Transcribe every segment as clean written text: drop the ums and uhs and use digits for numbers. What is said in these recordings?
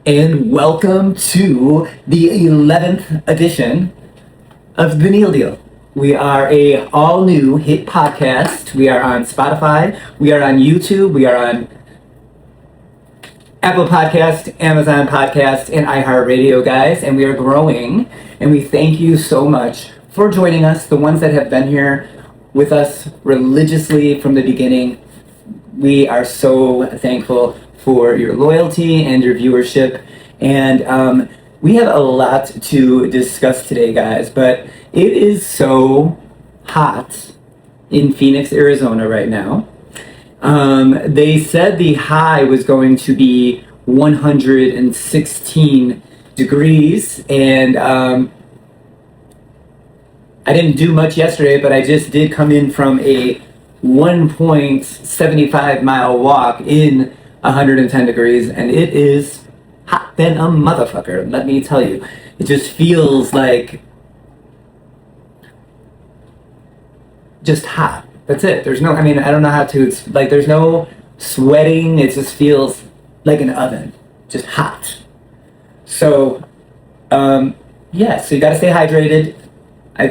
and welcome to the 11th edition of the Neal Deal. We are a all-new hit podcast. We are on Spotify, we are on YouTube, we are on Apple Podcast, Amazon Podcast, and iHeartRadio, guys, and we are growing, and we thank you so much for joining us, the ones that have been here with us religiously from the beginning. We are so thankful for your loyalty and your viewership, and we have a lot to discuss today, guys, but it is so hot in Phoenix, Arizona right now. They said the high was going to be 116 degrees, and I didn't do much yesterday, but I just did come in from a 1.75 mile walk in 110 degrees, and it is hot than a motherfucker, let me tell you. It just feels like just hot. That's it. There's no, I don't know how to, it's like there's no sweating. It just feels like an oven, just hot. So, yeah, so you gotta stay hydrated. I've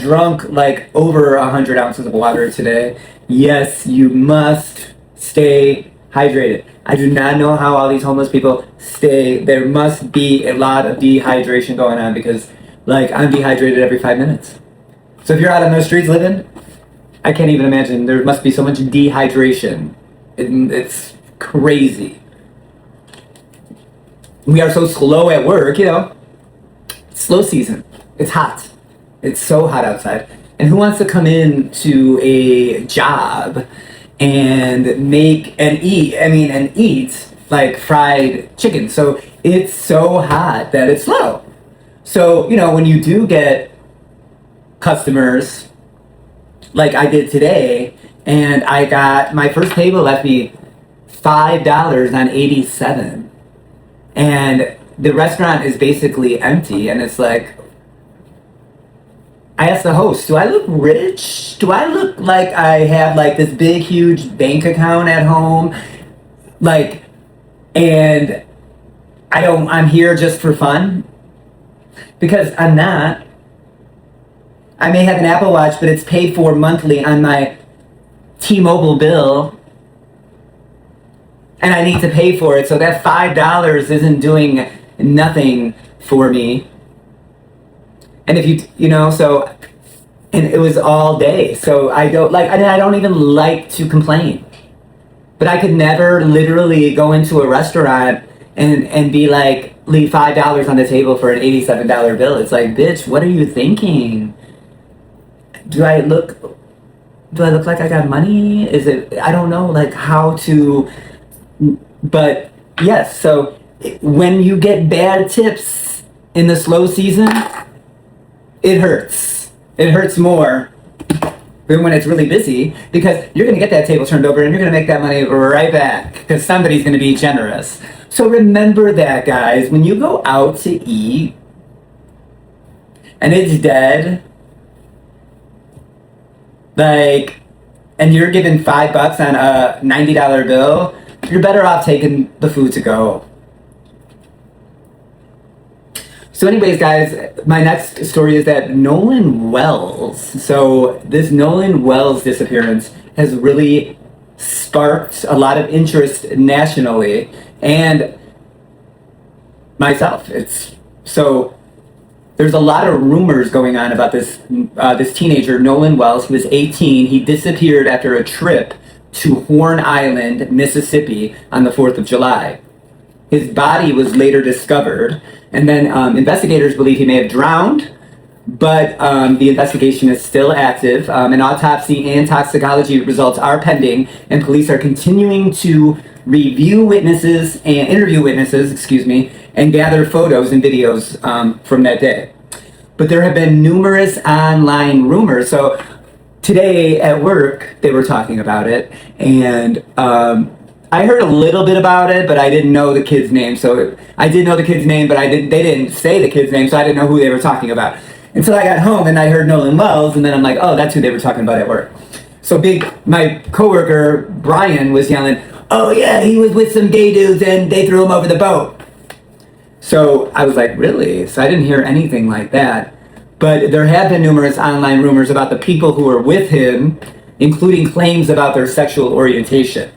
drunk like over 100 ounces of water today. Yes, you must stay hydrated. I do not know how all these homeless people stay. There must be a lot of dehydration going on because, like, I'm dehydrated every 5 minutes. So if you're out on those streets living, I can't even imagine. There must be so much dehydration. It's crazy. We are so slow at work, you know. Slow season. It's hot. It's so hot outside. And who wants to come in to a job and make and eat like fried chicken? So it's so hot that it's slow. So, you know, when you do get customers like I did today, and I got my first table left me $5 on 87, and the restaurant is basically empty, and it's like, I asked the host, do I look rich? Do I look like I have like this big huge bank account at home? Like, and I'm here just for fun? Because I'm not. I may have an Apple Watch, but it's paid for monthly on my T-Mobile bill, and I need to pay for it, so that $5 isn't doing nothing for me. And if you know, so, and it was all day, so I don't even like to complain. But I could never literally go into a restaurant and be like, leave $5 on the table for an $87 bill. It's like, bitch, what are you thinking? Do I look like I got money? Is it, I don't know, like how to, but yes, so when you get bad tips in the slow season, it hurts. It hurts more than when it's really busy, because you're going to get that table turned over and you're going to make that money right back because somebody's going to be generous. So remember that, guys, when you go out to eat and it's dead, like, and you're giving $5 on a $90 bill, you're better off taking the food to go. So anyways, guys, my next story is that Nolan Wells. So this Nolan Wells disappearance has really sparked a lot of interest nationally, and myself. There's a lot of rumors going on about this teenager, Nolan Wells, who was 18. He disappeared after a trip to Horn Island, Mississippi on the 4th of July. His body was later discovered, and then investigators believe he may have drowned, but the investigation is still active. An autopsy and toxicology results are pending, and police are continuing to interview witnesses, and gather photos and videos from that day. But there have been numerous online rumors. So today at work, they were talking about it, and I heard a little bit about it, but I didn't know the kid's name. So I did know the kid's name, but they didn't say the kid's name, so I didn't know who they were talking about. Until I got home and I heard Nolan Wells, and then I'm like, oh, that's who they were talking about at work. So my coworker, Brian, was yelling, oh yeah, he was with some gay dudes and they threw him over the boat. So I was like, really? So I didn't hear anything like that. But there have been numerous online rumors about the people who were with him, including claims about their sexual orientation.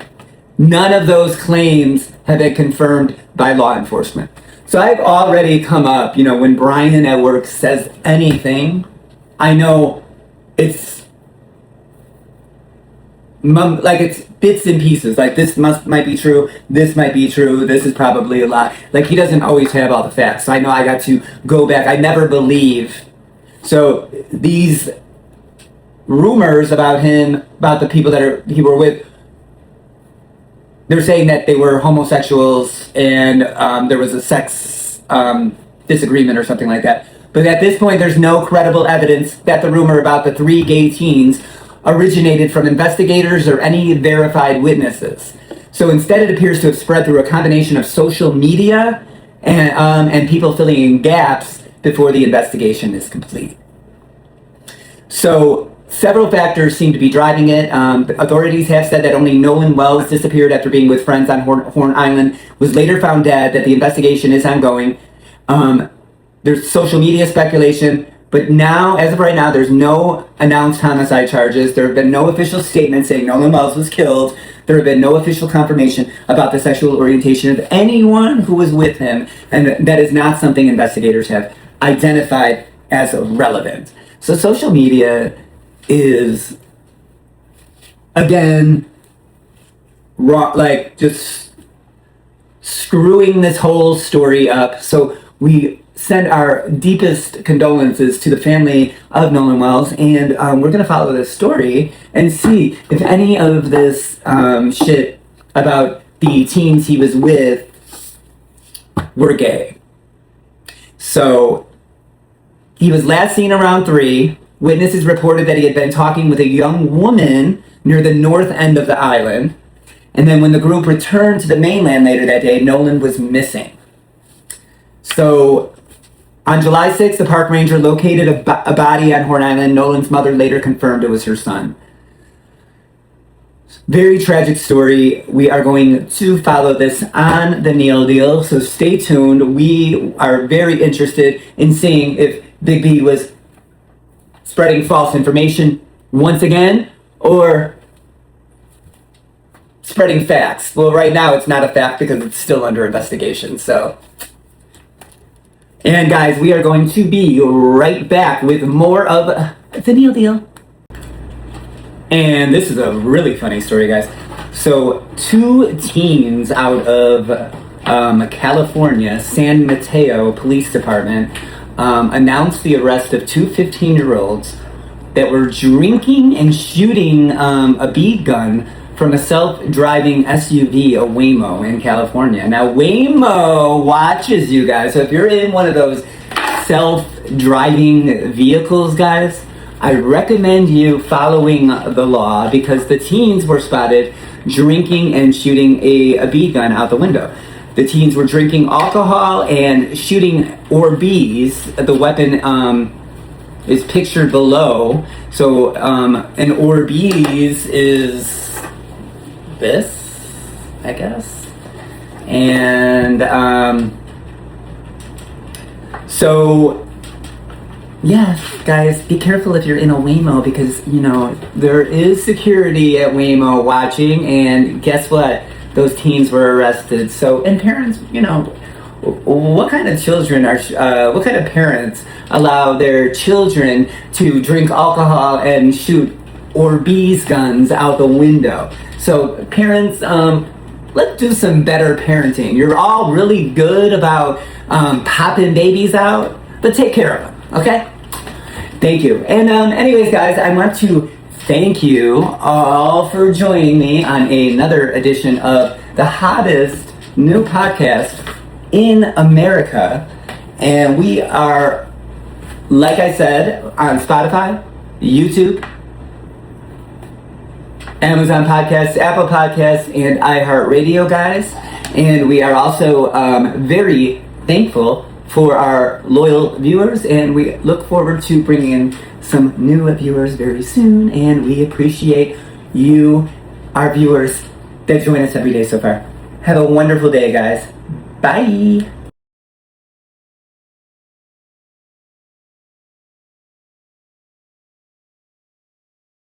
None of those claims have been confirmed by law enforcement. So I've already come up, when Brian at work says anything, I know it's it's bits and pieces. Like, this might be true, this might be true, this is probably a lie. Like, he doesn't always have all the facts. So I know I got to go back. I never believe. So these rumors about him, about the people that he were with, they're saying that they were homosexuals and there was a sex disagreement or something like that. But at this point, there's no credible evidence that the rumor about the 3 gay teens originated from investigators or any verified witnesses. So instead, it appears to have spread through a combination of social media and people filling in gaps before the investigation is complete. So several factors seem to be driving it. Authorities have said that only Nolan Wells disappeared after being with friends on Horn Island, was later found dead, that the investigation is ongoing. There's social media speculation, but now, as of right now, there's no announced homicide charges. There have been no official statements saying Nolan Wells was killed. There have been no official confirmation about the sexual orientation of anyone who was with him, and that is not something investigators have identified as relevant. So social media is, again, just screwing this whole story up. So we send our deepest condolences to the family of Nolan Wells, and we're going to follow this story and see if any of this shit about the teens he was with were gay. So he was last seen around 3. Witnesses reported that he had been talking with a young woman near the north end of the island. And then when the group returned to the mainland later that day, Nolan was missing. So on July 6th, the park ranger located a body on Horn Island. Nolan's mother later confirmed it was her son. Very tragic story. We are going to follow this on the Neal Deal, so stay tuned. We are very interested in seeing if Big B was spreading false information once again, or spreading facts. Well, right now it's not a fact because it's still under investigation, so. And guys, we are going to be right back with more of the Neal Deal. And this is a really funny story, guys. So 2 teens out of California, San Mateo Police Department, announced the arrest of 2 15-year-olds that were drinking and shooting a bead gun from a self-driving SUV, a Waymo, in California. Now, Waymo watches you guys. So if you're in one of those self-driving vehicles, guys, I recommend you following the law, because the teens were spotted drinking and shooting a bead gun out the window. The teens were drinking alcohol and shooting Orbeez. The weapon is pictured below. So an Orbeez is this, I guess. And so, yeah, guys, be careful if you're in a Waymo, because, there is security at Waymo watching, and guess what? Those teens were arrested. So, and parents, what kind of what kind of parents allow their children to drink alcohol and shoot Orbeez guns out the window? So, parents, let's do some better parenting. You're all really good about popping babies out, but take care of them, okay? Thank you. And anyways, guys, I want to thank you all for joining me on another edition of the hottest new podcast in America. And we are, like I said, on Spotify, YouTube, Amazon Podcasts, Apple Podcasts, and iHeartRadio, guys. And we are also very thankful for our loyal viewers, and we look forward to bringing in some new viewers very soon, and we appreciate you, our viewers, that join us every day so far. Have a wonderful day, guys. Bye!